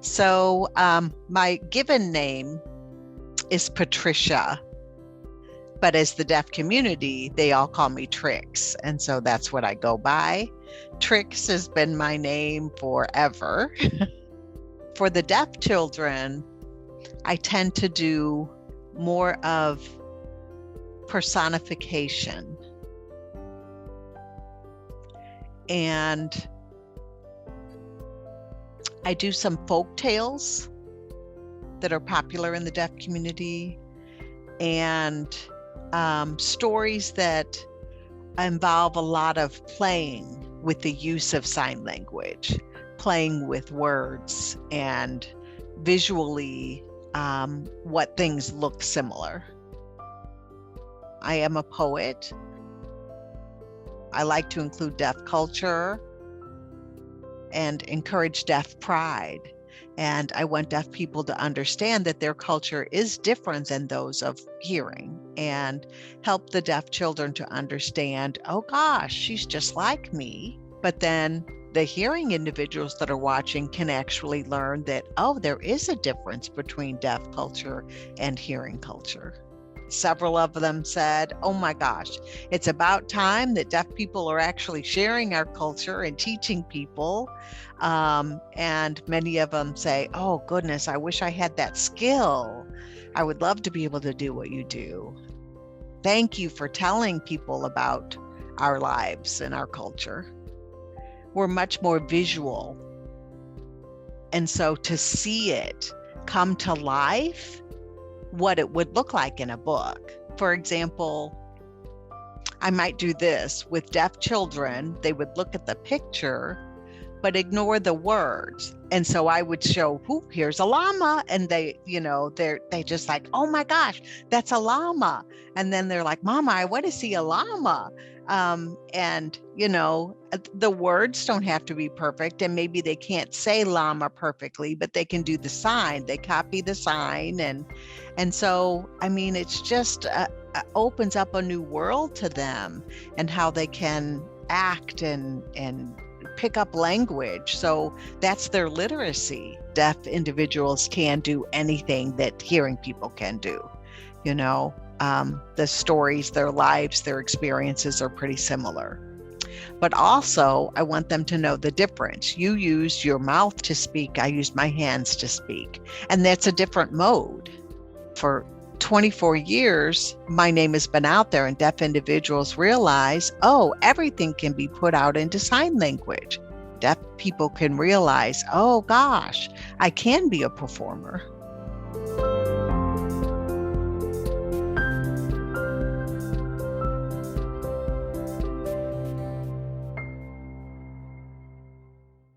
So my given name is Patricia, but as the deaf community, they all call me Trix. And so that's what I go by. Trix has been my name forever. For the deaf children, I tend to do more of personification. And I do some folk tales that are popular in the deaf community, and stories that involve a lot of playing with the use of sign language, playing with words and visually what things look similar. I am a poet. I like to include deaf culture and encourage deaf pride. And I want deaf people to understand that their culture is different than those of hearing, and help the deaf children to understand, oh gosh, she's just like me. But then the hearing individuals that are watching can actually learn that, oh, there is a difference between deaf culture and hearing culture. Several of them said, oh my gosh, it's about time that deaf people are actually sharing our culture and teaching people. And many of them say, oh goodness, I wish I had that skill. I would love to be able to do what you do. Thank you for telling people about our lives and our culture. We're much more visual. And so to see it come to life, what it would look like in a book. For example, I might do this with deaf children. They would look at the picture, but ignore the words. And so I would show, here's a llama. And they just like, oh my gosh, that's a llama. And then they're like, Mama, I want to see a llama. And the words don't have to be perfect, and maybe they can't say llama perfectly, but they can do the sign. They copy the sign. And so, I mean, it's just opens up a new world to them, and how they can act and pick up language. So that's their literacy. Deaf individuals can do anything that hearing people can do. The stories, their lives, their experiences are pretty similar. But also, I want them to know the difference. You used your mouth to speak. I used my hands to speak. And that's a different mode. For 24 years, my name has been out there, and deaf individuals realize, oh, everything can be put out into sign language. Deaf people can realize, oh gosh, I can be a performer.